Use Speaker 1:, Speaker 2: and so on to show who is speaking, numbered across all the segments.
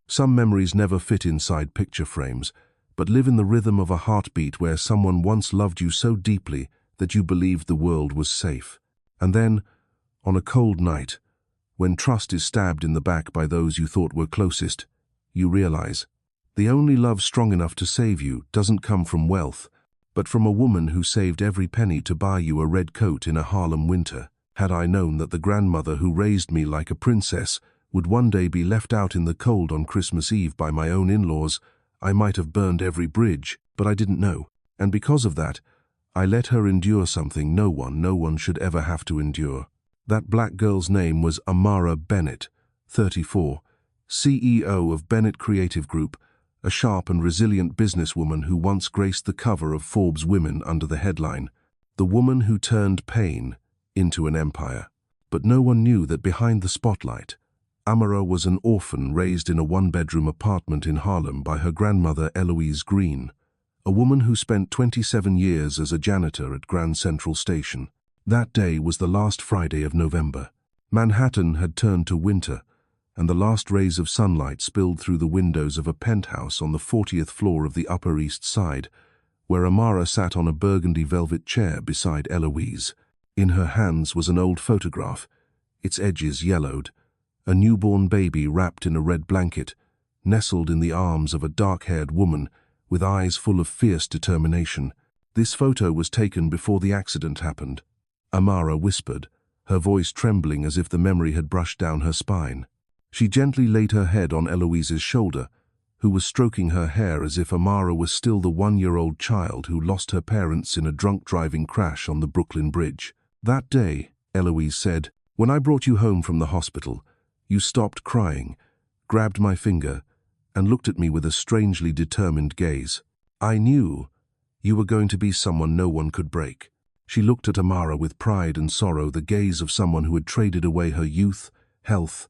Speaker 1: Some memories never fit inside picture frames, but live in the rhythm of a heartbeat where someone once loved you so deeply that you believed the world was safe. And then, on a cold night, when trust is stabbed in the back by those you thought were closest, you realize the only love strong enough to save you doesn't come from wealth, but from a woman who saved every penny to buy you a red coat in a Harlem winter. Had I known that the grandmother who raised me like a princess would one day be left out in the cold on Christmas Eve by my own in-laws, I might have burned every bridge, but I didn't know. And because of that, I let her endure something no one should ever have to endure. That black girl's name was Amara Bennett, 34, CEO of Bennett Creative Group, a sharp and resilient businesswoman who once graced the cover of Forbes Women under the headline, "The Woman Who Turned Pain into an Empire." But no one knew that behind the spotlight, Amara was an orphan raised in a one-bedroom apartment in Harlem by her grandmother Eloise Greene, a woman who spent 27 years as a janitor at Grand Central Station. That day was the last Friday of November. Manhattan had turned to winter, and the last rays of sunlight spilled through the windows of a penthouse on the 40th floor of the Upper East Side, where Amara sat on a burgundy velvet chair beside Eloise. In her hands was an old photograph, its edges yellowed, a newborn baby wrapped in a red blanket, nestled in the arms of a dark-haired woman with eyes full of fierce determination. This photo was taken before the accident happened, Amara whispered, her voice trembling as if the memory had brushed down her spine. She gently laid her head on Eloise's shoulder, who was stroking her hair as if Amara was still the one-year-old child who lost her parents in a drunk driving crash on the Brooklyn Bridge. "That day," Eloise said, "when I brought you home from the hospital, you stopped crying, grabbed my finger, and looked at me with a strangely determined gaze. I knew you were going to be someone no one could break." She looked at Amara with pride and sorrow, the gaze of someone who had traded away her youth, health,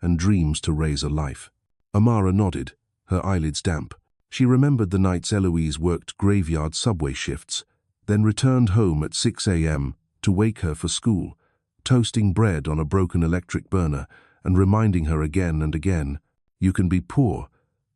Speaker 1: and dreams to raise a life. Amara nodded, her eyelids damp. She remembered the nights Eloise worked graveyard subway shifts, then returned home at 6 a.m. to wake her for school, toasting bread on a broken electric burner and reminding her again and again, "You can be poor,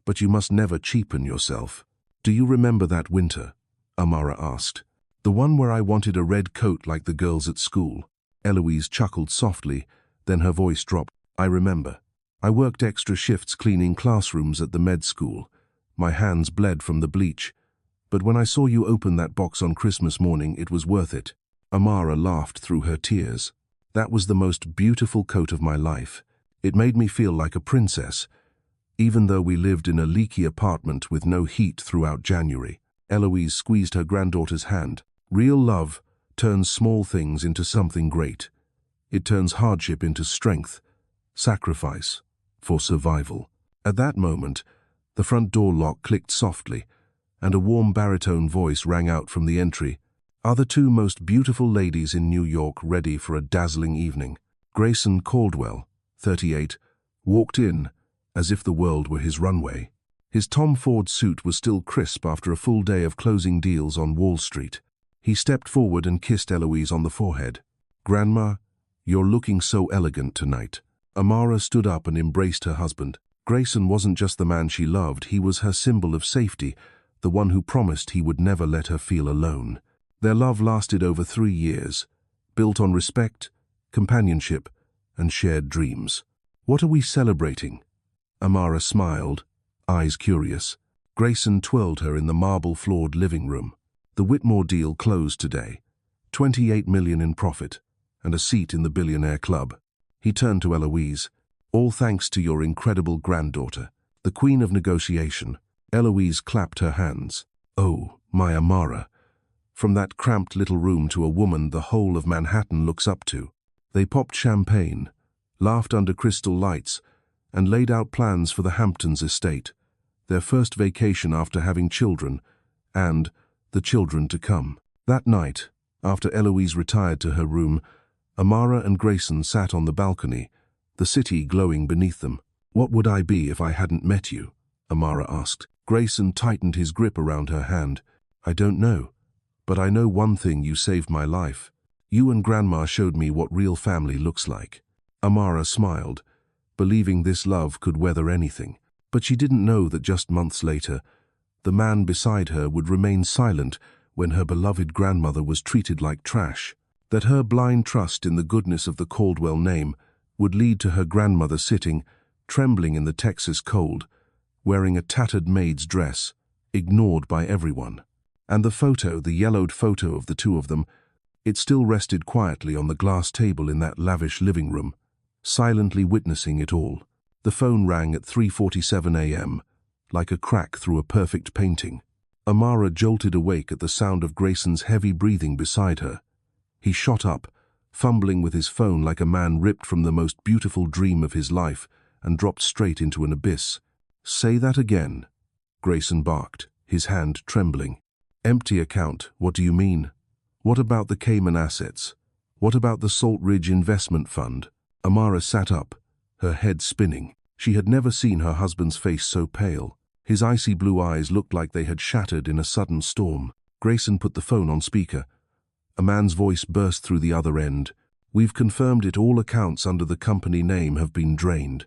Speaker 1: but you must never cheapen yourself." "Do you remember that winter?" Amara asked. "The one where I wanted a red coat like the girls at school?" Eloise chuckled softly, then her voice dropped. "I remember. I worked extra shifts cleaning classrooms at the med school. My hands bled from the bleach. But when I saw you open that box on Christmas morning, it was worth it." Amara laughed through her tears. "That was the most beautiful coat of my life. It made me feel like a princess, even though we lived in a leaky apartment with no heat throughout January." Eloise squeezed her granddaughter's hand. "Real love turns small things into something great. It turns hardship into strength, sacrifice for survival." At that moment, the front door lock clicked softly, and a warm baritone voice rang out from the entry. "Are the two most beautiful ladies in New York ready for a dazzling evening?" Grayson Caldwell, 38, walked in as if the world were his runway. His Tom Ford suit was still crisp after a full day of closing deals on Wall Street. He stepped forward and kissed Eloise on the forehead. "Grandma, you're looking so elegant tonight." Amara stood up and embraced her husband. Grayson wasn't just the man she loved, he was her symbol of safety, the one who promised he would never let her feel alone. Their love lasted over 3 years, built on respect, companionship, and shared dreams. "What are we celebrating?" Amara smiled, eyes curious. Grayson twirled her in the marble-floored living room. "The Whitmore deal closed today. $28 million in profit, and a seat in the Billionaire Club." He turned to Eloise. "All thanks to your incredible granddaughter, the queen of negotiation." Eloise clapped her hands. "Oh, my Amara. From that cramped little room to a woman the whole of Manhattan looks up to." They popped champagne, laughed under crystal lights, and laid out plans for the Hamptons estate, their first vacation after having children, and the children to come. That night, after Eloise retired to her room, Amara and Grayson sat on the balcony, the city glowing beneath them. "What would I be if I hadn't met you?" Amara asked. Grayson tightened his grip around her hand. "I don't know, but I know one thing: you saved my life. You and Grandma showed me what real family looks like." Amara smiled, believing this love could weather anything. But she didn't know that just months later, the man beside her would remain silent when her beloved grandmother was treated like trash, that her blind trust in the goodness of the Caldwell name would lead to her grandmother sitting, trembling in the Texas cold, wearing a tattered maid's dress, ignored by everyone. And the photo, the yellowed photo of the two of them, it still rested quietly on the glass table in that lavish living room, silently witnessing it all. The phone rang at 3:47 a.m., like a crack through a perfect painting. Amara jolted awake at the sound of Grayson's heavy breathing beside her. He shot up, fumbling with his phone like a man ripped from the most beautiful dream of his life, and dropped straight into an abyss. "Say that again," Grayson barked, his hand trembling. "Empty account, what do you mean? What about the Cayman assets? What about the Salt Ridge Investment Fund?" Amara sat up, her head spinning. She had never seen her husband's face so pale. His icy blue eyes looked like they had shattered in a sudden storm. Grayson put the phone on speaker. A man's voice burst through the other end. "We've confirmed it. All accounts under the company name have been drained.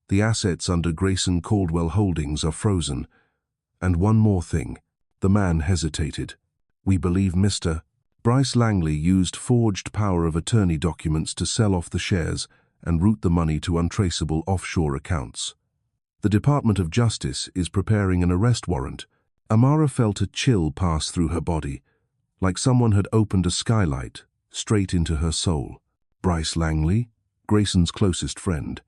Speaker 1: The assets under Grayson Caldwell Holdings are frozen. And one more thing." The man hesitated. "We believe Mr. Bryce Langley used forged power of attorney documents to sell off the shares and route the money to untraceable offshore accounts. The Department of Justice is preparing an arrest warrant." Amara felt a chill pass through her body, like someone had opened a skylight straight into her soul. Bryce Langley, Grayson's closest friend.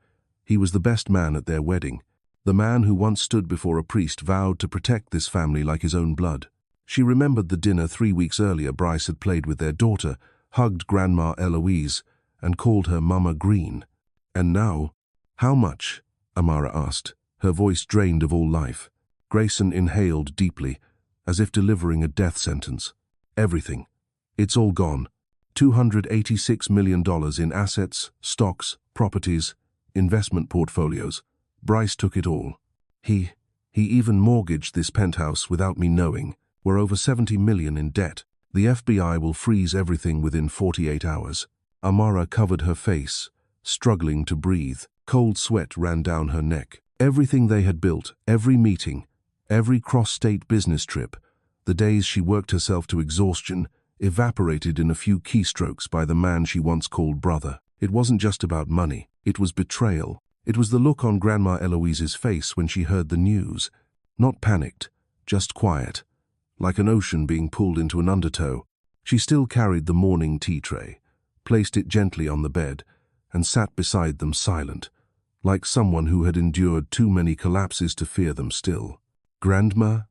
Speaker 1: He was the best man at their wedding. The man who once stood before a priest vowed to protect this family like his own blood. She remembered the dinner 3 weeks earlier Bryce had played with their daughter, hugged Grandma Eloise, and called her Mama Greene. And now, "How much?" Amara asked, her voice drained of all life. Grayson inhaled deeply, as if delivering a death sentence. "Everything. It's all gone. $286 million in assets, stocks, properties, investment portfolios. Bryce took it all. He even mortgaged this penthouse without me knowing. We're over $70 million in debt. The FBI will freeze everything within 48 hours. Amara covered her face, struggling to breathe. Cold sweat ran down her neck. Everything they had built, every meeting, every cross-state business trip, the days she worked herself to exhaustion, evaporated in a few keystrokes by the man she once called brother. It wasn't just about money. It was betrayal. It was the look on Grandma Eloise's face when she heard the news. Not panicked, just quiet, like an ocean being pulled into an undertow. She still carried the morning tea tray, placed it gently on the bed, and sat beside them silent, like someone who had endured too many collapses to fear them still. "Grandma?"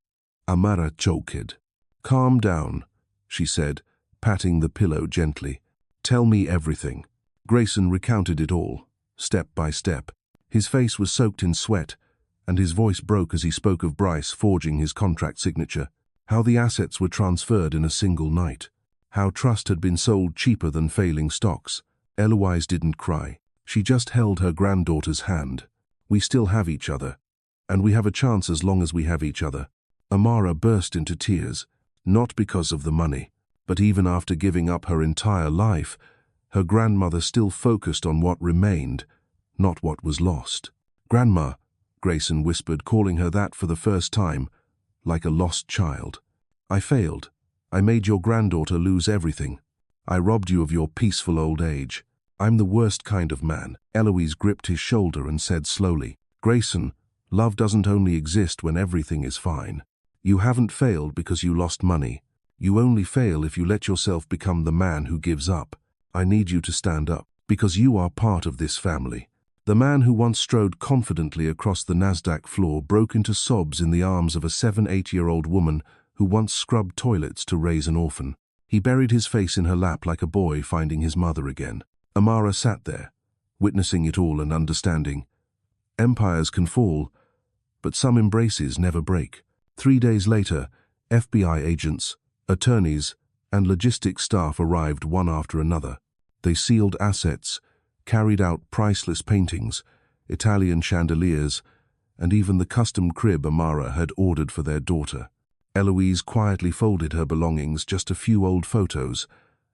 Speaker 1: Amara choked. "Calm down," she said, patting the pillow gently. "Tell me everything." Grayson recounted it all, step by step. His face was soaked in sweat, and his voice broke as he spoke of Bryce forging his contract signature, how the assets were transferred in a single night, how trust had been sold cheaper than failing stocks. Eloise didn't cry. She just held her granddaughter's hand. "We still have each other, and we have a chance as long as we have each other." Amara burst into tears, not because of the money, but even after giving up her entire life, her grandmother still focused on what remained, not what was lost. "Grandma," Grayson whispered, calling her that for the first time, like a lost child. "I failed. I made your granddaughter lose everything. I robbed you of your peaceful old age. I'm the worst kind of man." Eloise gripped his shoulder and said slowly, "Grayson, love doesn't only exist when everything is fine. You haven't failed because you lost money. You only fail if you let yourself become the man who gives up. I need you to stand up, because you are part of this family." The man who once strode confidently across the NASDAQ floor broke into sobs in the arms of a 7-8-year-old woman who once scrubbed toilets to raise an orphan. He buried his face in her lap like a boy finding his mother again. Amara sat there, witnessing it all and understanding. Empires can fall, but some embraces never break. 3 days later, FBI agents, attorneys, and logistics staff arrived one after another. They sealed assets, carried out priceless paintings, Italian chandeliers, and even the custom crib Amara had ordered for their daughter. Eloise quietly folded her belongings, just a few old photos,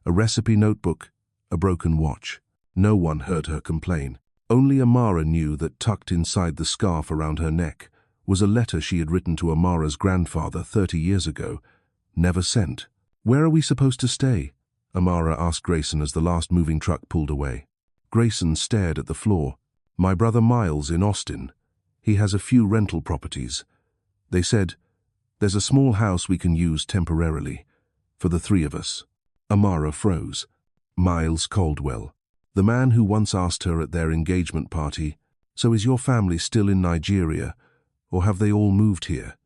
Speaker 1: a recipe notebook, a broken watch. No one heard her complain. Only Amara knew that tucked inside the scarf around her neck was a letter she had written to Amara's grandfather 30 years ago, never sent. "Where are we supposed to stay?" Amara asked Grayson as the last moving truck pulled away. Grayson stared at the floor. "My brother Miles in Austin. He has a few rental properties. They said, there's a small house we can use temporarily, for the three of us." Amara froze. Miles Caldwell, the man who once asked her at their engagement party, "So is your family still in Nigeria, or have they all moved here?"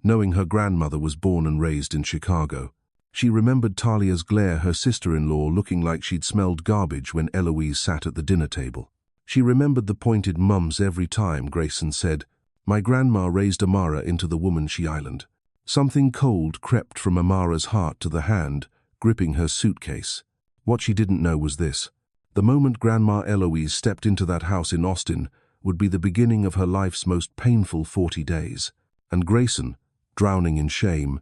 Speaker 1: Knowing her grandmother was born and raised in Chicago, she remembered Talia's glare, her sister-in-law looking like she'd smelled garbage when Eloise sat at the dinner table. She remembered the pointed mums every time Grayson said, "My grandma raised Amara into the woman she island." Something cold crept from Amara's heart to the hand, gripping her suitcase. What she didn't know was this: the moment Grandma Eloise stepped into that house in Austin would be the beginning of her life's most painful 40 days. And Grayson, drowning in shame,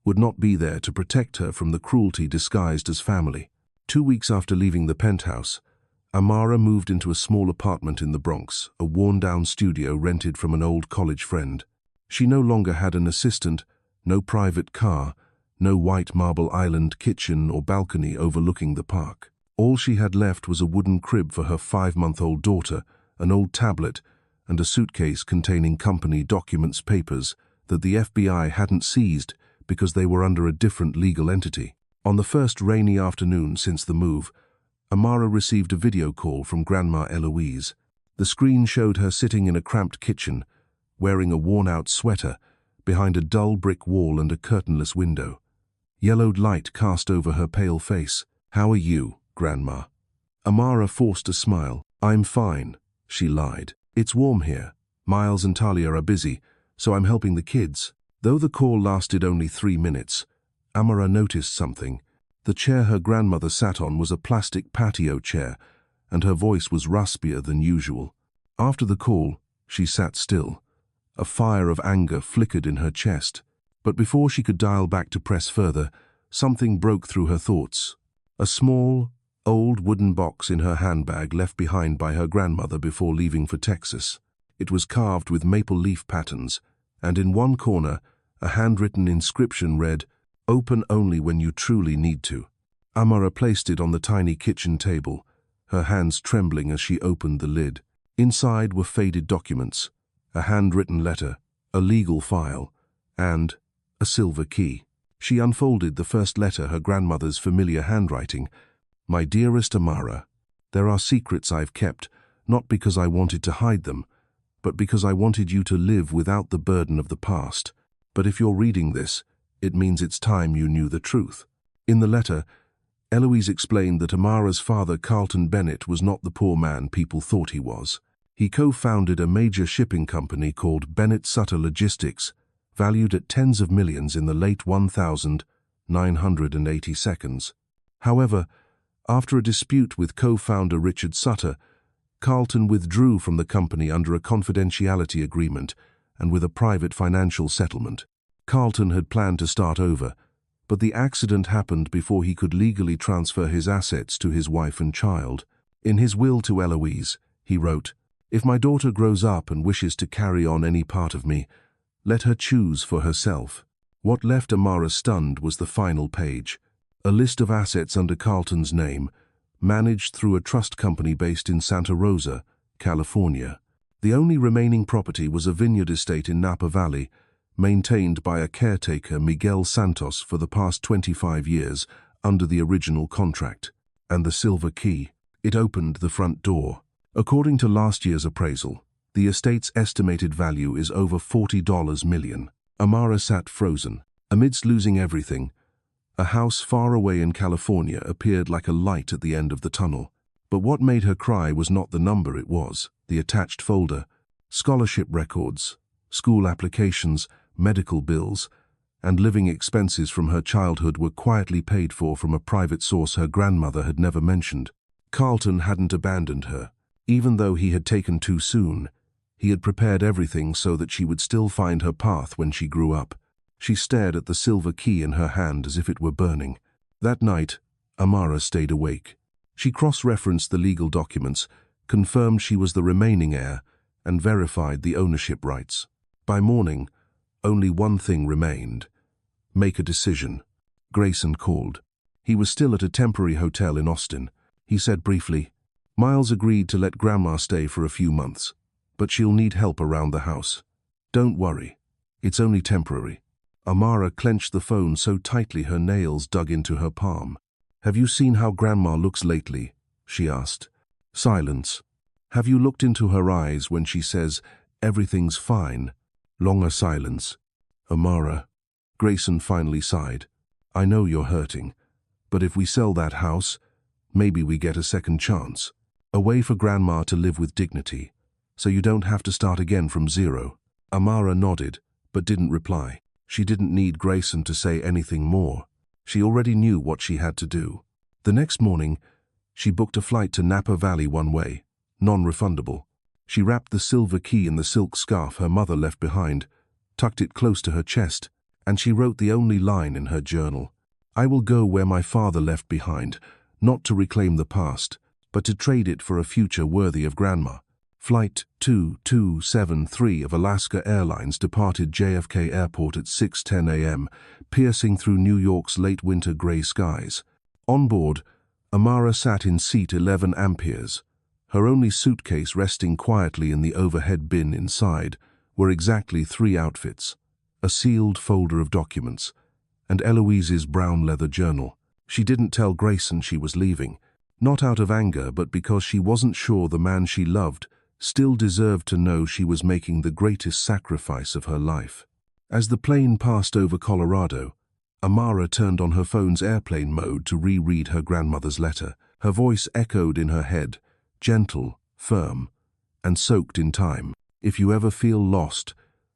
Speaker 1: would not be there to protect her from the cruelty disguised as family. 2 weeks after leaving the penthouse, Amara moved into a small apartment in the Bronx, a worn-down studio rented from an old college friend. She no longer had an assistant, no private car, no white marble island kitchen or balcony overlooking the park. All she had left was a wooden crib for her 5-month-old daughter, an old tablet, and a suitcase containing company documents, papers that the FBI hadn't seized because they were under a different legal entity. On the first rainy afternoon since the move, Amara received a video call from Grandma Eloise. The screen showed her sitting in a cramped kitchen, wearing a worn-out sweater, behind a dull brick wall and a curtainless window. Yellowed light cast over her pale face. "How are you, Grandma?" Amara forced a smile. "I'm fine," she lied. "It's warm here. Miles and Talia are busy, so I'm helping the kids." Though the call lasted only 3 minutes, Amara noticed something. The chair her grandmother sat on was a plastic patio chair, and her voice was raspier than usual. After the call, she sat still. A fire of anger flickered in her chest. But before she could dial back to press further, something broke through her thoughts. A small, old wooden box in her handbag left behind by her grandmother before leaving for Texas. It was carved with maple leaf patterns, and in one corner, a handwritten inscription read, "Open only when you truly need to." Amara placed it on the tiny kitchen table, her hands trembling as she opened the lid. Inside were faded documents, a handwritten letter, a legal file, and a silver key. She unfolded the first letter, her grandmother's familiar handwriting. "My dearest Amara, there are secrets I've kept, not because I wanted to hide them, but because I wanted you to live without the burden of the past. But if you're reading this, it means it's time you knew the truth." In the letter, Eloise explained that Amara's father, Carlton Bennett, was not the poor man people thought he was. He co-founded a major shipping company called Bennett Sutter Logistics, valued at tens of millions in the late 1982. However, after a dispute with co-founder Richard Sutter, Carlton withdrew from the company under a confidentiality agreement and with a private financial settlement. Carlton had planned to start over, but the accident happened before he could legally transfer his assets to his wife and child. In his will to Eloise, he wrote, "If my daughter grows up and wishes to carry on any part of me, let her choose for herself." What left Amara stunned was the final page, a list of assets under Carlton's name, managed through a trust company based in Santa Rosa, California. The only remaining property was a vineyard estate in Napa Valley, maintained by a caretaker, Miguel Santos, for the past 25 years under the original contract. And the silver key. It opened the front door. According to last year's appraisal, the estate's estimated value is over $40 million. Amara sat frozen. Amidst losing everything, a house far away in California appeared like a light at the end of the tunnel. But what made her cry was not the number, it was the attached folder. Scholarship records, school applications, medical bills, and living expenses from her childhood were quietly paid for from a private source her grandmother had never mentioned. Carlton hadn't abandoned her. Even though he had taken too soon, he had prepared everything so that she would still find her path when she grew up. She stared at the silver key in her hand as if it were burning. That night, Amara stayed awake. She cross-referenced the legal documents, confirmed she was the remaining heir, and verified the ownership rights. By morning, only one thing remained: make a decision. Grayson called. He was still at a temporary hotel in Austin. He said briefly, "Miles agreed to let Grandma stay for a few months, but she'll need help around the house. Don't worry, it's only temporary." Amara clenched the phone so tightly her nails dug into her palm. "Have you seen how Grandma looks lately?" she asked. Silence. "Have you looked into her eyes when she says, 'Everything's fine'?" Longer silence. "Amara," Grayson finally sighed, "I know you're hurting, but if we sell that house, maybe we get a second chance. A way for Grandma to live with dignity, so you don't have to start again from zero." Amara nodded, but didn't reply. She didn't need Grayson to say anything more. She already knew what she had to do. The next morning, she booked a flight to Napa Valley one way, non-refundable. She wrapped the silver key in the silk scarf her mother left behind, tucked it close to her chest, and she wrote the only line in her journal: "I will go where my father left behind, not to reclaim the past, but to trade it for a future worthy of Grandma." Flight 2273 of Alaska Airlines departed JFK Airport at 6:10 a.m., piercing through New York's late winter gray skies. On board, Amara sat in seat 11 amperes. Her only suitcase resting quietly in the overhead bin inside were exactly 3 outfits: a sealed folder of documents, and Eloise's brown leather journal. She didn't tell Grayson she was leaving, not out of anger, but because she wasn't sure the man she loved still deserved to know she was making the greatest sacrifice of her life. As the plane passed over Colorado, Amara turned on her phone's airplane mode to reread her grandmother's letter. Her voice echoed in her head, gentle, firm, and soaked in time. "If you ever feel lost,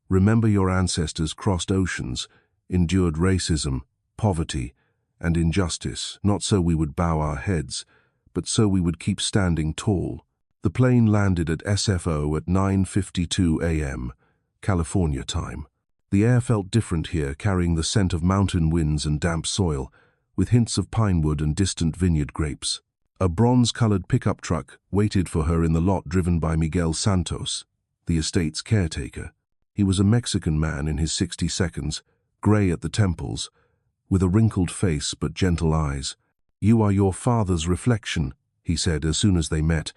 Speaker 1: remember your ancestors crossed oceans, endured racism, poverty, and injustice, not so we would bow our heads, but so we would keep standing tall." The plane landed at SFO at 9:52 a.m., California time. The air felt different here, carrying the scent of mountain winds and damp soil, with hints of pinewood and distant vineyard grapes. A bronze-colored pickup truck waited for her in the lot driven by Miguel Santos, the estate's caretaker. He was a Mexican man in his 60s, gray at the temples, with a wrinkled face but gentle eyes. "You are your father's reflection," he said as soon as they met,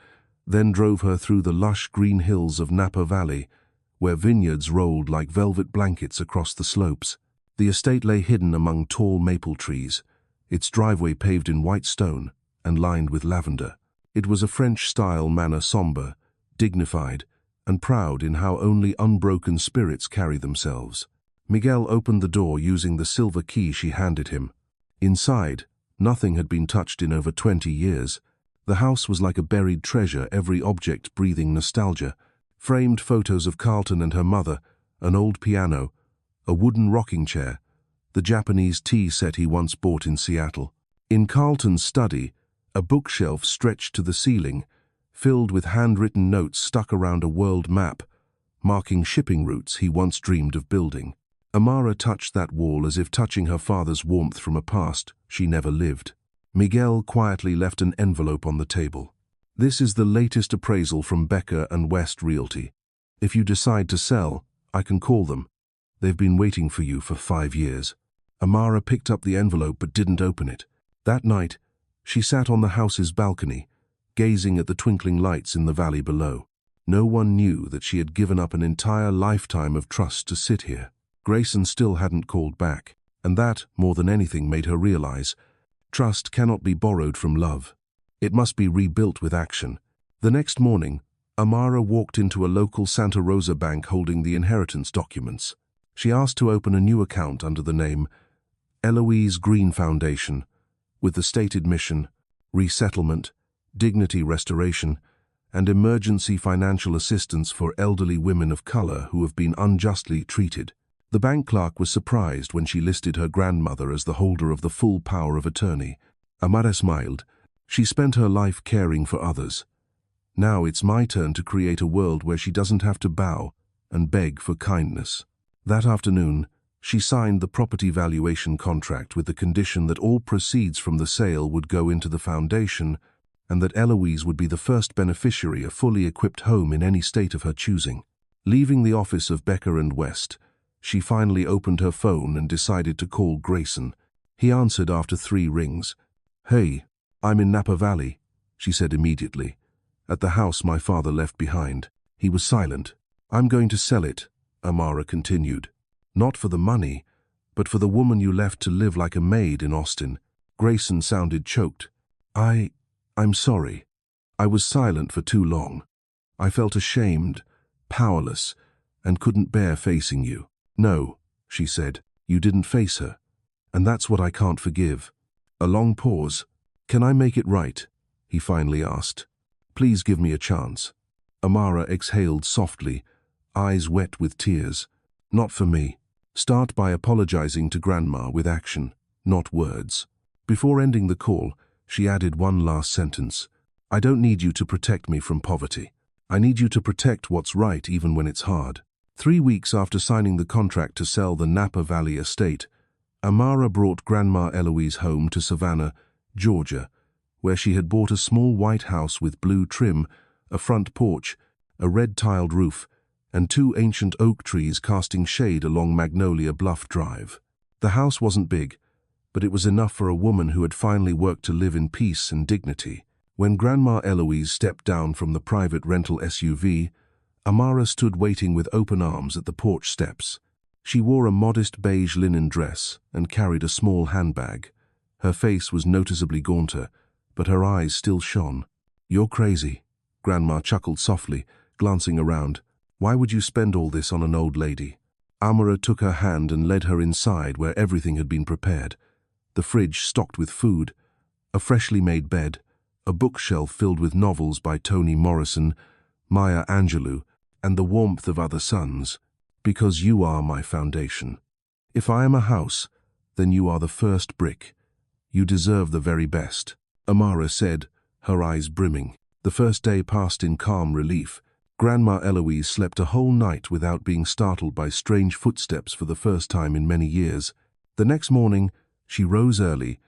Speaker 1: then drove her through the lush green hills of Napa Valley, where vineyards rolled like velvet blankets across the slopes. The estate lay hidden among tall maple trees, its driveway paved in white stone and lined with lavender. It was a French-style manor, somber, dignified, and proud in how only unbroken spirits carry themselves. Miguel opened the door using the silver key she handed him. Inside, nothing had been touched in over 20 years. The house was like a buried treasure, every object breathing nostalgia. Framed photos of Carlton and her mother, an old piano, a wooden rocking chair, the Japanese tea set he once bought in Seattle. In Carlton's study, a bookshelf stretched to the ceiling, filled with handwritten notes stuck around a world map, marking shipping routes he once dreamed of building. Amara touched that wall as if touching her father's warmth from a past she never lived. Miguel quietly left an envelope on the table. "This is the latest appraisal from Becker and West Realty. If you decide to sell, I can call them. They've been waiting for you for 5 years." Amara picked up the envelope but didn't open it. That night, she sat on the house's balcony, gazing at the twinkling lights in the valley below. No one knew that she had given up an entire lifetime of trust to sit here. Grayson still hadn't called back, and that, more than anything, made her realize trust cannot be borrowed from love. It must be rebuilt with action. The next morning, Amara walked into a local Santa Rosa bank holding the inheritance documents. She asked to open a new account under the name Eloise Greene Foundation, with the stated mission: resettlement, dignity restoration, and emergency financial assistance for elderly women of color who have been unjustly treated. The bank clerk was surprised when she listed her grandmother as the holder of the full power of attorney. Amara smiled. She spent her life caring for others. Now it's my turn to create a world where she doesn't have to bow and beg for kindness. That afternoon, she signed the property valuation contract with the condition that all proceeds from the sale would go into the foundation and that Eloise would be the first beneficiary of fully equipped home in any state of her choosing. Leaving the office of Becker and West, she finally opened her phone and decided to call Grayson. He answered after 3 rings. "Hey, I'm in Napa Valley," she said immediately. "At the house my father left behind." He was silent. "I'm going to sell it," Amara continued. "Not for the money, but for the woman you left to live like a maid in Austin." Grayson sounded choked. I'm sorry. I was silent for too long. I felt ashamed, powerless, and couldn't bear facing you." "No," she said, "you didn't face her. And that's what I can't forgive." A long pause. "Can I make it right?" he finally asked. "Please give me a chance." Amara exhaled softly, eyes wet with tears. "Not for me. Start by apologizing to Grandma with action, not words." Before ending the call, she added one last sentence. "I don't need you to protect me from poverty. I need you to protect what's right even when it's hard." 3 weeks after signing the contract to sell the Napa Valley estate, Amara brought Grandma Eloise home to Savannah, Georgia, where she had bought a small white house with blue trim, a front porch, a red-tiled roof, and 2 ancient oak trees casting shade along Magnolia Bluff Drive. The house wasn't big, but it was enough for a woman who had finally worked to live in peace and dignity. When Grandma Eloise stepped down from the private rental SUV, Amara stood waiting with open arms at the porch steps. She wore a modest beige linen dress and carried a small handbag. Her face was noticeably gaunter, but her eyes still shone. "You're crazy," Grandma chuckled softly, glancing around. "Why would you spend all this on an old lady?" Amara took her hand and led her inside where everything had been prepared. The fridge stocked with food, a freshly made bed, a bookshelf filled with novels by Toni Morrison, Maya Angelou, and the warmth of other suns. "Because you are my foundation. If I am a house, then you are the first brick. You deserve the very best," Amara said, her eyes brimming. The first day passed in calm relief. Grandma Eloise slept a whole night without being startled by strange footsteps for the first time in many years. The next morning, she rose early,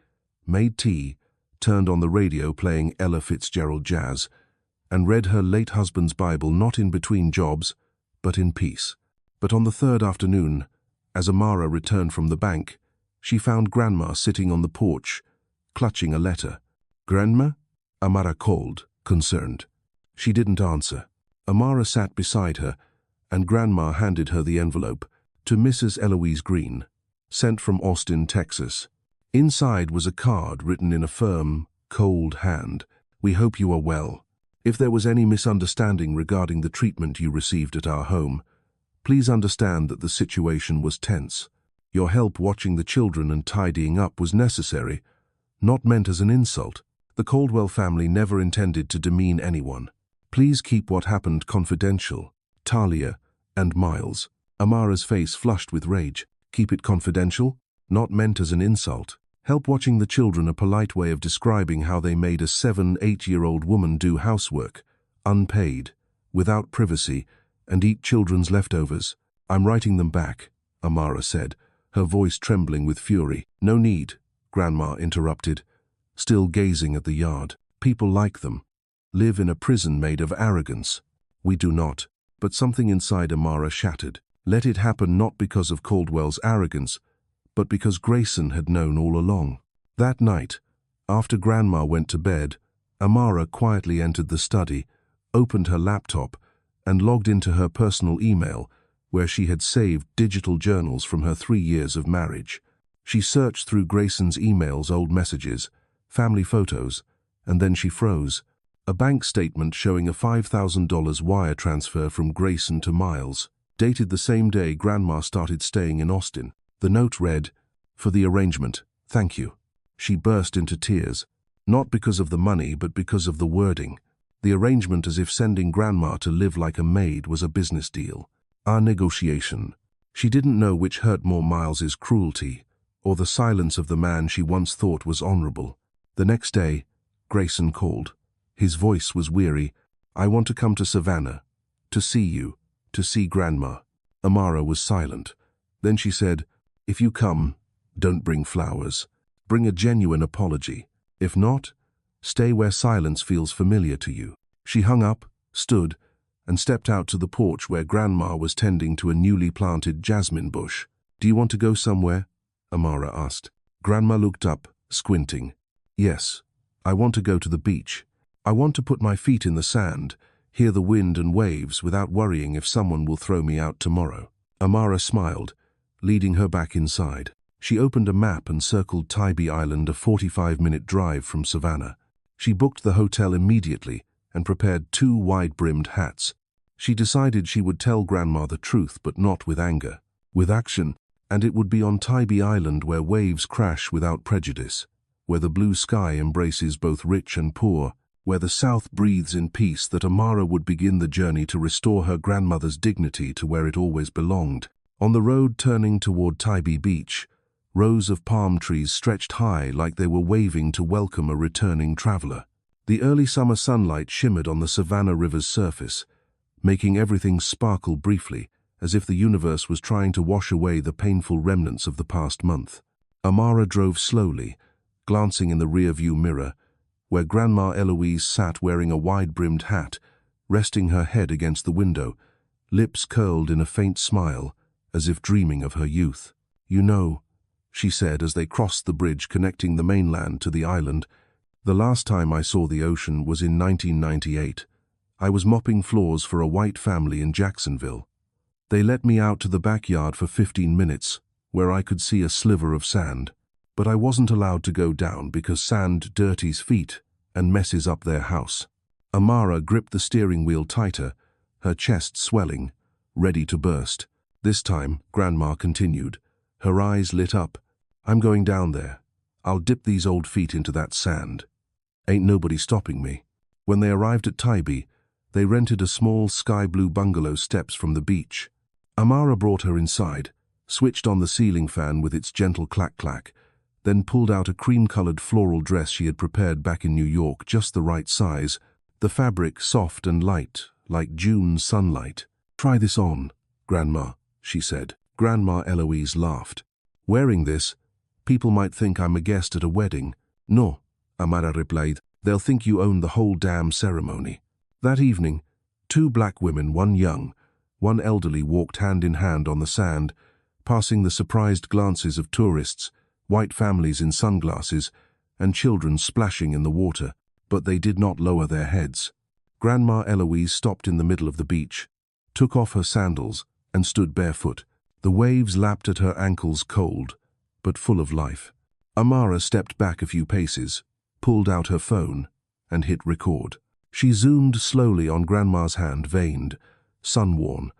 Speaker 1: made tea, turned on the radio playing Ella Fitzgerald jazz, and read her late husband's Bible not in between jobs, but in peace. But on the 3rd afternoon, as Amara returned from the bank, she found Grandma sitting on the porch, clutching a letter. "Grandma?" Amara called, concerned. She didn't answer. Amara sat beside her, and Grandma handed her the envelope, to Mrs. Eloise Greene, sent from Austin, Texas. Inside was a card written in a firm, cold hand. "We hope you are well. If there was any misunderstanding regarding the treatment you received at our home, please understand that the situation was tense. Your help watching the children and tidying up was necessary, not meant as an insult. The Caldwell family never intended to demean anyone. Please keep what happened confidential. Talia and Miles." Amara's face flushed with rage. "Keep it confidential? Not meant as an insult. Help watching the children a polite way of describing how they made a 7-8-year-old woman do housework, unpaid, without privacy, and eat children's leftovers. I'm writing them back," Amara said, her voice trembling with fury. "No need," Grandma interrupted, still gazing at the yard. "People like them. Live in a prison made of arrogance. We do not." But something inside Amara shattered. Let it happen not because of Caldwell's arrogance, but because Grayson had known all along. That night, after Grandma went to bed, Amara quietly entered the study, opened her laptop, and logged into her personal email, where she had saved digital journals from her 3 years of marriage. She searched through Grayson's emails, old messages, family photos, and then she froze. A bank statement showing a $5,000 wire transfer from Grayson to Miles, dated the same day Grandma started staying in Austin. The note read, "For the arrangement, thank you." She burst into tears, not because of the money but because of the wording. The arrangement, as if sending Grandma to live like a maid was a business deal. Our negotiation. She didn't know which hurt more, Miles's cruelty or the silence of the man she once thought was honorable. The next day, Grayson called. His voice was weary. "I want to come to Savannah, to see you, to see Grandma." Amara was silent. Then she said, "If you come, don't bring flowers. Bring a genuine apology. If not, Stay where silence feels familiar to you. She hung up, stood, and stepped out to the porch where Grandma was tending to a newly planted jasmine bush. "Do you want to go somewhere?" Amara asked. Grandma looked up, squinting. "Yes, I want to go to the beach. I want to put my feet in the sand, hear the wind and waves without worrying if someone will throw me out tomorrow." Amara smiled, leading her back inside. She opened a map and circled Tybee Island, a 45-minute drive from Savannah. She booked the hotel immediately and prepared 2 wide-brimmed hats. She decided she would tell Grandma the truth, but not with anger, with action, and it would be on Tybee Island where waves crash without prejudice, where the blue sky embraces both rich and poor, where the South breathes in peace, that Amara would begin the journey to restore her grandmother's dignity to where it always belonged. On the road turning toward Tybee Beach, rows of palm trees stretched high like they were waving to welcome a returning traveler. The early summer sunlight shimmered on the Savannah River's surface, making everything sparkle briefly, as if the universe was trying to wash away the painful remnants of the past month. Amara drove slowly, glancing in the rear-view mirror, where Grandma Eloise sat wearing a wide-brimmed hat, resting her head against the window, lips curled in a faint smile, as if dreaming of her youth. "You know," she said as they crossed the bridge connecting the mainland to the island, "the last time I saw the ocean was in 1998. I was mopping floors for a white family in Jacksonville. They let me out to the backyard for 15 minutes, where I could see a sliver of sand. But I wasn't allowed to go down because sand dirties feet and messes up their house." Amara gripped the steering wheel tighter, her chest swelling, ready to burst. This time, Grandma continued, her eyes lit up. "I'm going down there. I'll dip these old feet into that sand. Ain't nobody stopping me." When they arrived at Tybee, they rented a small sky-blue bungalow steps from the beach. Amara brought her inside, switched on the ceiling fan with its gentle clack-clack, then pulled out a cream-colored floral dress she had prepared back in New York, just the right size, the fabric soft and light, like June sunlight. "Try this on, Grandma," she said. Grandma Eloise laughed. "Wearing this, people might think I'm a guest at a wedding." "No," Amara replied. "They'll think you own the whole damn ceremony." That evening, 2 black women, one young, one elderly, walked hand in hand on the sand, passing the surprised glances of tourists, white families in sunglasses, and children splashing in the water, but they did not lower their heads. Grandma Eloise stopped in the middle of the beach, took off her sandals, and stood barefoot. The waves lapped at her ankles, cold, but full of life. Amara stepped back a few paces, pulled out her phone, and hit record. She zoomed slowly on Grandma's hand, veined, sun-worn,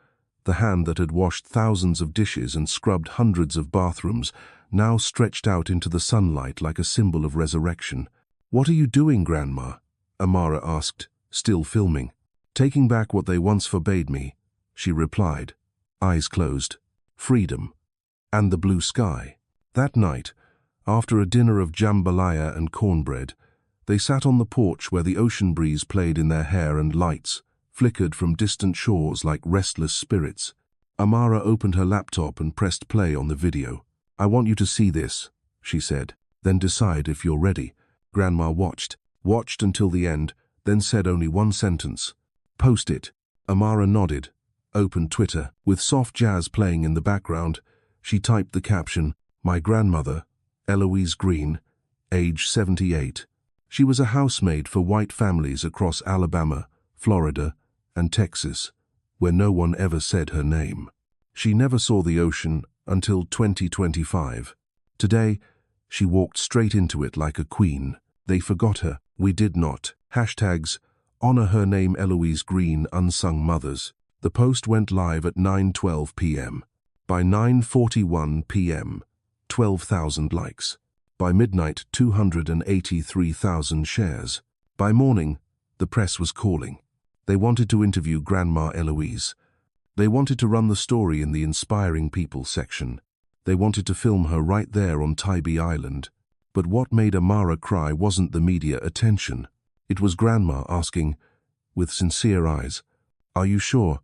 Speaker 1: the hand that had washed thousands of dishes and scrubbed hundreds of bathrooms, now stretched out into the sunlight like a symbol of resurrection. "What are you doing, Grandma?" Amara asked, still filming. "Taking back what they once forbade me," she replied, eyes closed. "Freedom. And the blue sky." That night, after a dinner of jambalaya and cornbread, they sat on the porch where the ocean breeze played in their hair and lights flickered from distant shores like restless spirits. Amara opened her laptop and pressed play on the video. "I want you to see this," she said. "Then decide if you're ready." Grandma watched until the end, then said only one sentence. "Post it." Amara nodded, opened Twitter. With soft jazz playing in the background, she typed the caption, "My grandmother, Eloise Greene, age 78. She was a housemaid for white families across Alabama, Florida, and Texas, where no one ever said her name. She never saw the ocean until 2025. Today, she walked straight into it like a queen. They forgot her. We did not. Hashtags, honor her name, Eloise Greene, unsung mothers. The post went live at 9:12 p.m. By 9:41 p.m., 12,000 likes. By midnight, 283,000 shares. By morning, the press was calling. They wanted to interview Grandma Eloise. They wanted to run the story in the Inspiring People section. They wanted to film her right there on Tybee Island. But what made Amara cry wasn't the media attention. It was Grandma asking, with sincere eyes, "Are you sure?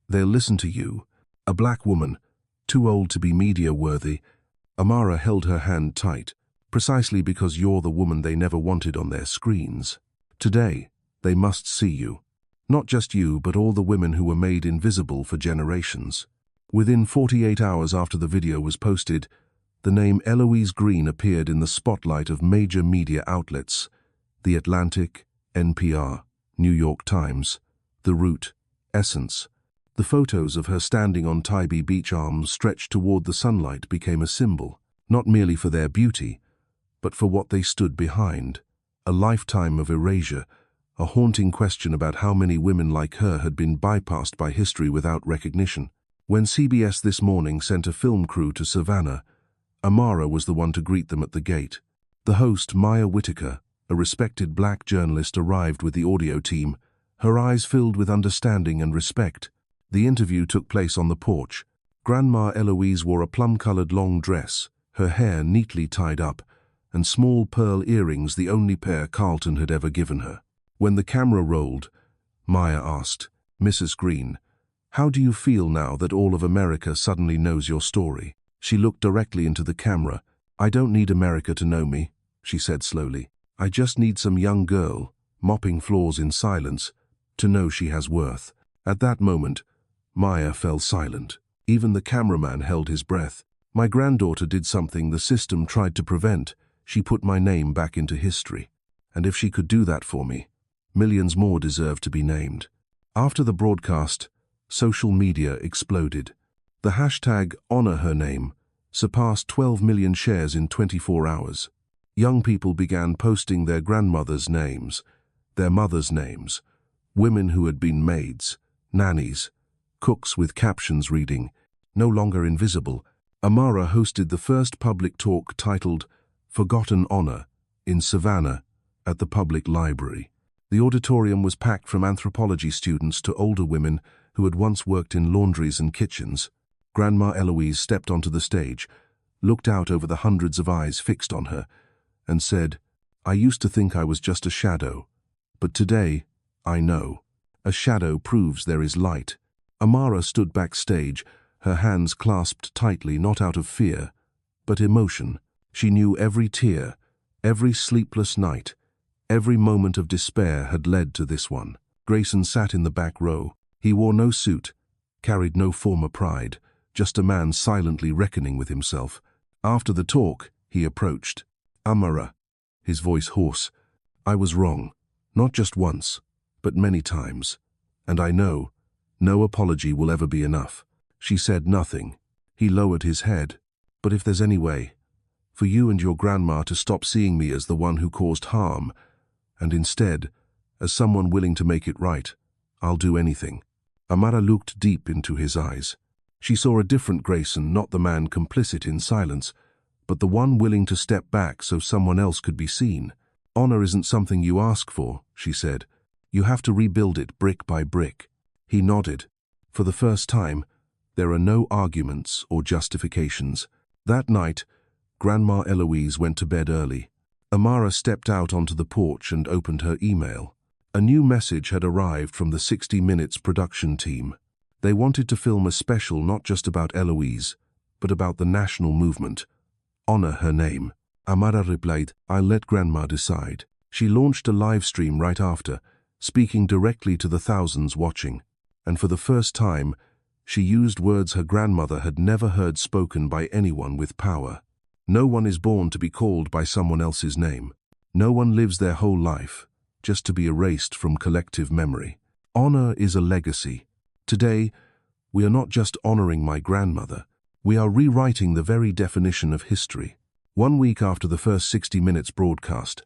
Speaker 1: They'll listen to you." A black woman, too old to be media-worthy. Amara held her hand tight, precisely because you're the woman they never wanted on their screens. Today, they must see you. Not just you, but all the women who were made invisible for generations. Within 48 hours after the video was posted, the name Eloise Greene appeared in the spotlight of major media outlets: The Atlantic, NPR, New York Times, The Root, Essence. The photos of her standing on Tybee Beach, arms stretched toward the sunlight, became a symbol, not merely for their beauty, but for what they stood behind: a lifetime of erasure, a haunting question about how many women like her had been bypassed by history without recognition. When CBS This Morning sent a film crew to Savannah, Amara was the one to greet them at the gate. The host, Maya Whitaker, a respected black journalist, arrived with the audio team, her eyes filled with understanding and respect. The interview took place on the porch. Grandma Eloise wore a plum-colored long dress, her hair neatly tied up, and small pearl earrings, the only pair Carlton had ever given her. When the camera rolled, Maya asked, "Mrs. Greene, how do you feel now that all of America suddenly knows your story?" She looked directly into the camera. "I don't need America to know me," she said slowly. "I just need some young girl, mopping floors in silence, to know she has worth." At that moment, Maya fell silent. Even the cameraman held his breath. "My granddaughter did something the system tried to prevent. She put my name back into history. And if she could do that for me, millions more deserve to be named." After the broadcast, social media exploded. The hashtag #HonorHerName surpassed 12 million shares in 24 hours. Young people began posting their grandmothers' names, their mothers' names, women who had been maids, nannies, cooks, with captions reading, "No longer invisible." Amara hosted the first public talk titled "Forgotten Honor" in Savannah at the public library. The auditorium was packed, from anthropology students to older women who had once worked in laundries and kitchens. Grandma Eloise stepped onto the stage, looked out over the hundreds of eyes fixed on her, and said, "I used to think I was just a shadow, but today I know. A shadow proves there is light." Amara stood backstage, her hands clasped tightly, not out of fear, but emotion. She knew every tear, every sleepless night, every moment of despair had led to this one. Grayson sat in the back row. He wore no suit, carried no former pride, just a man silently reckoning with himself. After the talk, he approached. "Amara," his voice hoarse, "I was wrong, not just once, but many times. And I know no apology will ever be enough." She said nothing. He lowered his head. "But if there's any way for you and your grandma to stop seeing me as the one who caused harm, and instead as someone willing to make it right, I'll do anything." Amara looked deep into his eyes. She saw a different Grayson, not the man complicit in silence, but the one willing to step back so someone else could be seen. "Honor isn't something you ask for," she said. "You have to rebuild it brick by brick." He nodded. For the first time, there are no arguments or justifications. That night, Grandma Eloise went to bed early. Amara stepped out onto the porch and opened her email. A new message had arrived from the 60 Minutes production team. They wanted to film a special not just about Eloise, but about the national movement. "Honor her name." Amara replied, "I'll let Grandma decide." She launched a live stream right after, speaking directly to the thousands watching. And for the first time, she used words her grandmother had never heard spoken by anyone with power. No one is born to be called by someone else's name. No one lives their whole life just to be erased from collective memory. Honor is a legacy. Today, we are not just honoring my grandmother, we are rewriting the very definition of history. 1 week after the first 60 Minutes broadcast,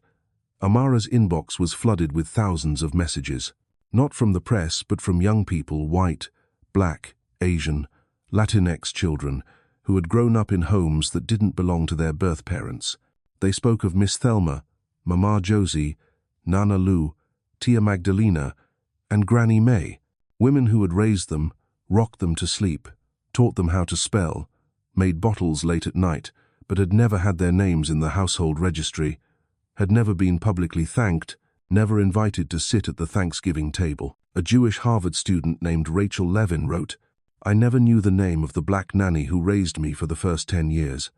Speaker 1: Amara's inbox was flooded with thousands of messages. Not from the press, but from young people, white, black, Asian, Latinx children, who had grown up in homes that didn't belong to their birth parents. They spoke of Miss Thelma, Mama Josie, Nana Lou, Tia Magdalena, and Granny May, women who had raised them, rocked them to sleep, taught them how to spell, made bottles late at night, but had never had their names in the household registry, had never been publicly thanked, never invited to sit at the Thanksgiving table. A Jewish Harvard student named Rachel Levin wrote, "I never knew the name of the black nanny who raised me for the first 10 years.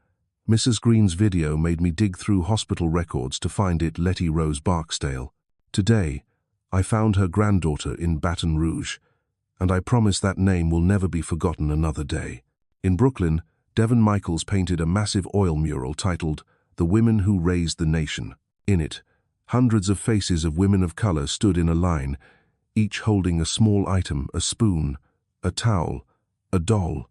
Speaker 1: Mrs. Greene's video made me dig through hospital records to find it Letty Rose Barksdale. Today, I found her granddaughter in Baton Rouge, and I promise that name will never be forgotten another day. In Brooklyn, Devon Michaels painted a massive oil mural titled "The Women Who Raised the Nation." In it, hundreds of faces of women of color stood in a line, each holding a small item, a spoon, a towel, a doll,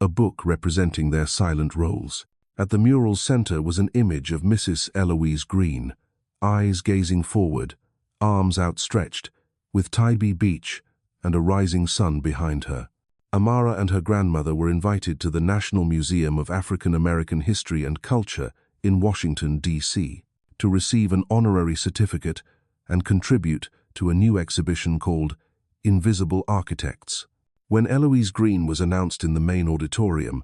Speaker 1: a book representing their silent roles. At the mural's center was an image of Mrs. Eloise Greene, eyes gazing forward, arms outstretched, with Tybee Beach and a rising sun behind her. Amara and her grandmother were invited to the National Museum of African American History and Culture in Washington, D.C., to receive an honorary certificate and contribute to a new exhibition called Invisible Architects. When Eloise Greene was announced in the main auditorium,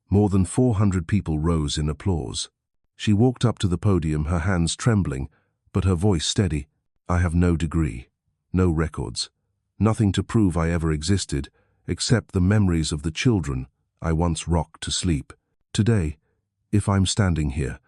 Speaker 1: more than 400 people rose in applause. She walked up to the podium, her hands trembling, but her voice steady. "I have no degree, no records, nothing to prove I ever existed, except the memories of the children I once rocked to sleep. Today, if I'm standing here,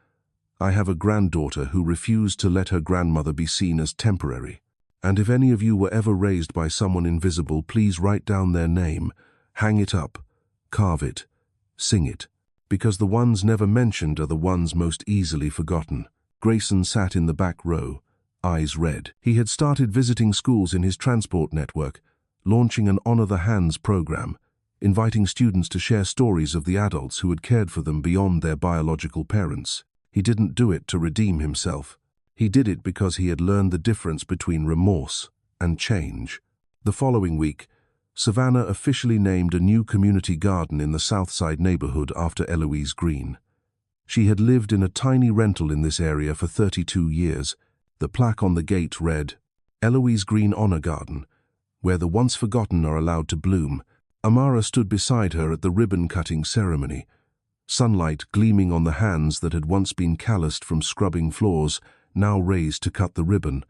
Speaker 1: I have a granddaughter who refused to let her grandmother be seen as temporary. And if any of you were ever raised by someone invisible, please write down their name, hang it up, carve it, sing it, because the ones never mentioned are the ones most easily forgotten." Grayson sat in the back row, eyes red. He had started visiting schools in his transport network, launching an Honor the Hands program, inviting students to share stories of the adults who had cared for them beyond their biological parents. He didn't do it to redeem himself. He did it because he had learned the difference between remorse and change. The following week, Savannah officially named a new community garden in the Southside neighborhood after Eloise Greene. She had lived in a tiny rental in this area for 32 years. The plaque on the gate read, "Eloise Greene Honor Garden, where the once forgotten are allowed to bloom." Amara stood beside her at the ribbon-cutting ceremony, sunlight gleaming on the hands that had once been calloused from scrubbing floors, now raised to cut the ribbon,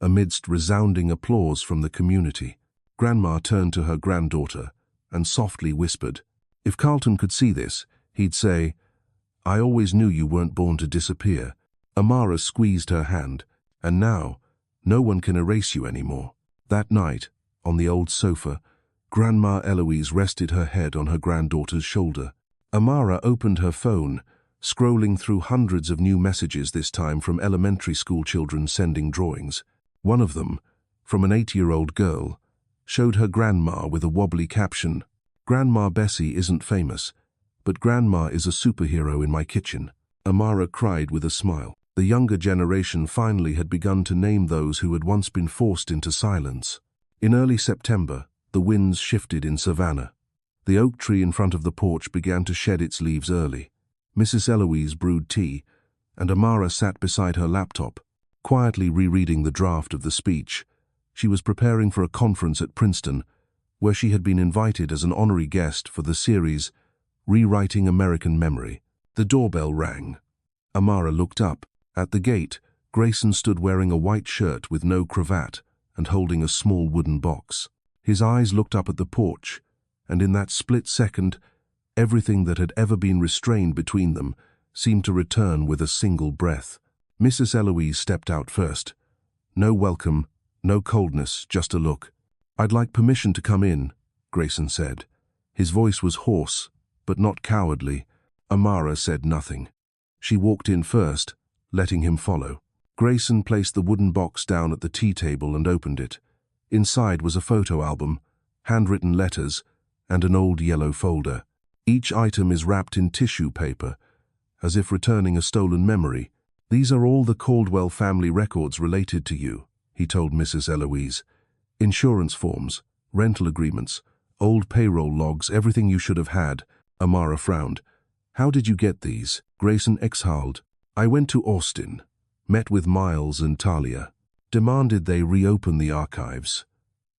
Speaker 1: amidst resounding applause from the community. Grandma turned to her granddaughter and softly whispered, "If Carlton could see this, he'd say, 'I always knew you weren't born to disappear.'" Amara squeezed her hand, "And now, no one can erase you anymore." That night, on the old sofa, Grandma Eloise rested her head on her granddaughter's shoulder. Amara opened her phone, scrolling through hundreds of new messages, this time from elementary school children sending drawings. One of them, from an 8-year-old girl, showed her grandma with a wobbly caption, "Grandma Bessie isn't famous, but Grandma is a superhero in my kitchen." Amara cried with a smile. The younger generation finally had begun to name those who had once been forced into silence. In early September, the winds shifted in Savannah. The oak tree in front of the porch began to shed its leaves early. Mrs. Eloise brewed tea, and Amara sat beside her laptop, quietly rereading the draft of the speech. She was preparing for a conference at Princeton, where she had been invited as an honorary guest for the series Rewriting American Memory. The doorbell rang. Amara looked up. At the gate, Grayson stood wearing a white shirt with no cravat and holding a small wooden box. His eyes looked up at the porch, and in that split second, everything that had ever been restrained between them seemed to return with a single breath. Mrs. Eloise stepped out first. No welcome, no coldness, just a look. "I'd like permission to come in," Grayson said. His voice was hoarse, but not cowardly. Amara said nothing. She walked in first, letting him follow. Grayson placed the wooden box down at the tea table and opened it. Inside was a photo album, handwritten letters, and an old yellow folder. Each item is wrapped in tissue paper, as if returning a stolen memory. "These are all the Caldwell family records related to you," he told Mrs. Eloise. "Insurance forms, rental agreements, old payroll logs, everything you should have had." Amara frowned. "How did you get these?" Grayson exhaled. "I went to Austin, met with Miles and Talia, demanded they reopen the archives,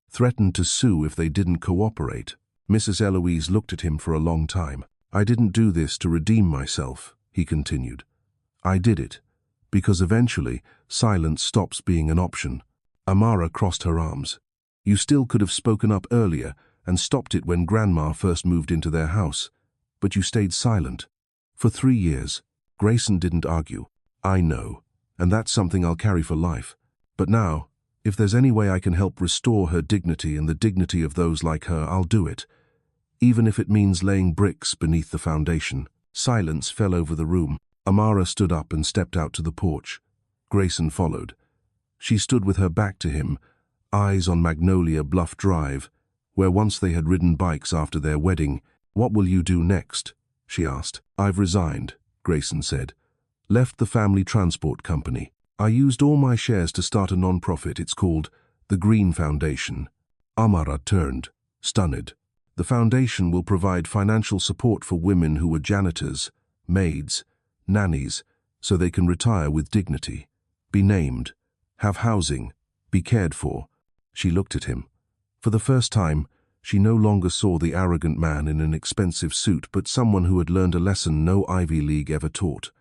Speaker 1: threatened to sue if they didn't cooperate." Mrs. Eloise looked at him for a long time. "I didn't do this to redeem myself," he continued. "I did it because eventually silence stops being an option." Amara crossed her arms. "You still could have spoken up earlier and stopped it when Grandma first moved into their house, but you stayed silent. For 3 years, Grayson didn't argue. I know, and that's something I'll carry for life. But now, if there's any way I can help restore her dignity and the dignity of those like her, I'll do it. Even if it means laying bricks beneath the foundation. Silence fell over the room. Amara stood up and stepped out to the porch. Grayson followed. She stood with her back to him, eyes on Magnolia Bluff Drive, where once they had ridden bikes after their wedding. "What will you do next?" she asked. "I've resigned," Grayson said. "Left the family transport company. I used all my shares to start a non-profit. It's called the Greene Foundation." Amara turned, stunned. "The foundation will provide financial support for women who are janitors, maids, nannies, so they can retire with dignity, be named, have housing, be cared for." She looked at him. For the first time, she no longer saw the arrogant man in an expensive suit, but someone who had learned a lesson no Ivy League ever taught: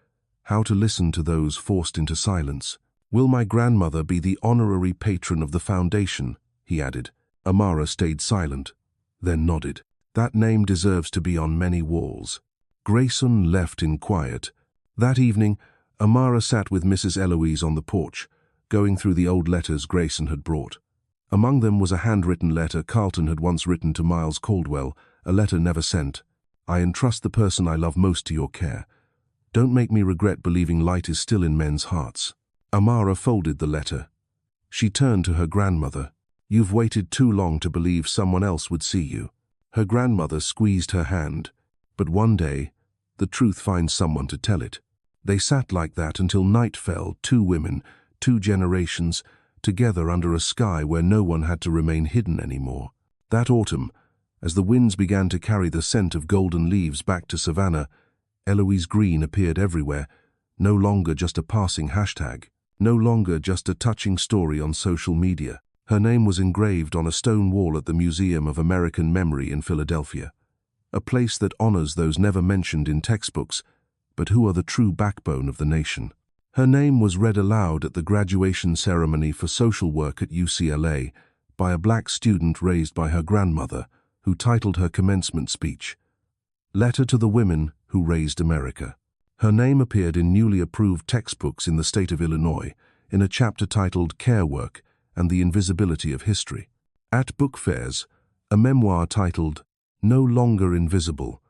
Speaker 1: how to listen to those forced into silence. "Will my grandmother be the honorary patron of the foundation?" he added. Amara stayed silent, then nodded. "That name deserves to be on many walls." Grayson left in quiet. That evening, Amara sat with Mrs. Eloise on the porch, going through the old letters Grayson had brought. Among them was a handwritten letter Carlton had once written to Miles Caldwell, a letter never sent. "I entrust the person I love most to your care. Don't make me regret believing light is still in men's hearts." Amara folded the letter. She turned to her grandmother. "You've waited too long to believe someone else would see you." Her grandmother squeezed her hand. "But one day, the truth finds someone to tell it." They sat like that until night fell, two women, two generations, together under a sky where no one had to remain hidden anymore. That autumn, as the winds began to carry the scent of golden leaves back to Savannah, Eloise Greene appeared everywhere, no longer just a passing hashtag, no longer just a touching story on social media. Her name was engraved on a stone wall at the Museum of American Memory in Philadelphia, a place that honors those never mentioned in textbooks, but who are the true backbone of the nation. Her name was read aloud at the graduation ceremony for social work at UCLA by a black student raised by her grandmother, who titled her commencement speech, "Letter to the Women Who Raised America." Her name appeared in newly approved textbooks in the state of Illinois, in a chapter titled Care Work and the Invisibility of History. At book fairs, a memoir titled No Longer Invisible,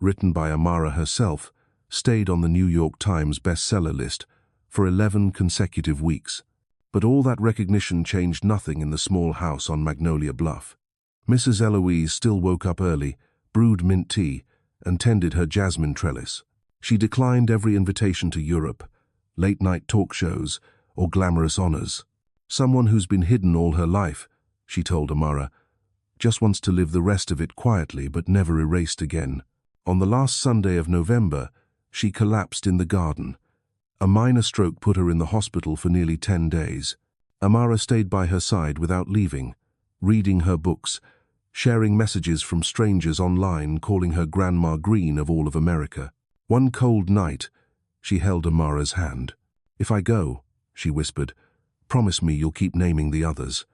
Speaker 1: written by Amara herself, stayed on the New York Times bestseller list for 11 consecutive weeks. But all that recognition changed nothing in the small house on Magnolia Bluff. Mrs. Eloise still woke up early, brewed mint tea, and tended her jasmine trellis. She declined every invitation to Europe, late-night talk shows, or glamorous honors. "Someone who's been hidden all her life," she told Amara, "just wants to live the rest of it quietly but never erased again." On the last Sunday of November, she collapsed in the garden. A minor stroke put her in the hospital for nearly 10 days. Amara stayed by her side without leaving, reading her books, sharing messages from strangers online calling her Grandma Greene of all of America. One cold night, she held Amara's hand. "If I go," she whispered, "promise me you'll keep naming the others.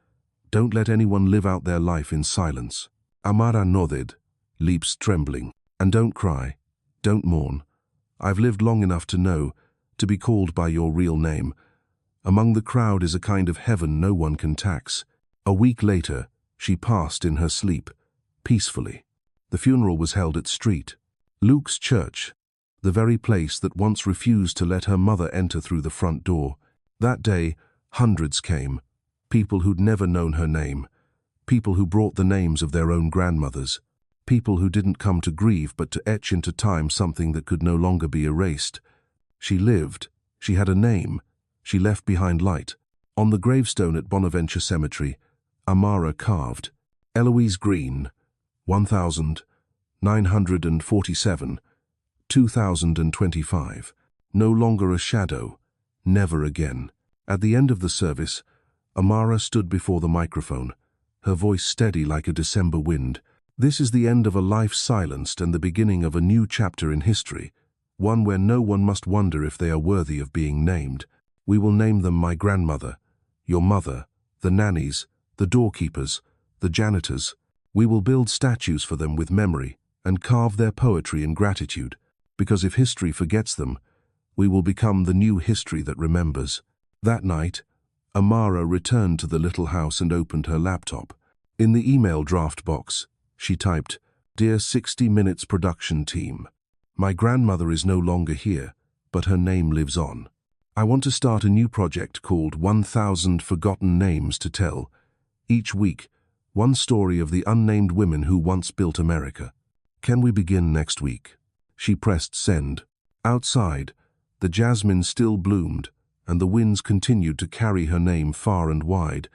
Speaker 1: Don't let anyone live out their life in silence." Amara nodded, lips trembling. "And don't cry. Don't mourn. I've lived long enough to know, to be called by your real name. Among the crowd is a kind of heaven no one can tax." A week later, she passed in her sleep, peacefully. The funeral was held at St. Luke's Church, the very place that once refused to let her mother enter through the front door. That day, hundreds came, people who'd never known her name, people who brought the names of their own grandmothers, people who didn't come to grieve but to etch into time something that could no longer be erased. She lived, she had a name, she left behind light. On the gravestone at Bonaventure Cemetery, Amara carved, "Eloise Greene, 1947, 2025. No longer a shadow, never again." At the end of the service, Amara stood before the microphone, her voice steady like a December wind. "This is the end of a life silenced and the beginning of a new chapter in history, one where no one must wonder if they are worthy of being named. We will name them my grandmother, your mother, the nannies, the doorkeepers, the janitors. We will build statues for them with memory and carve their poetry in gratitude, because if history forgets them, We will become the new history that remembers. That night, Amara returned to the little house and opened her laptop. In the email draft box, she typed, "Dear 60 Minutes production team, my grandmother is no longer here, but her name lives on. I want to start a new project called 1000 Forgotten Names to Tell. Each week, one story of the unnamed women who once built America. Can we begin next week?" She pressed send. Outside, the jasmine still bloomed, and the winds continued to carry her name far and wide,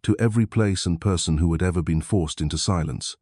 Speaker 1: to every place and person who had ever been forced into silence.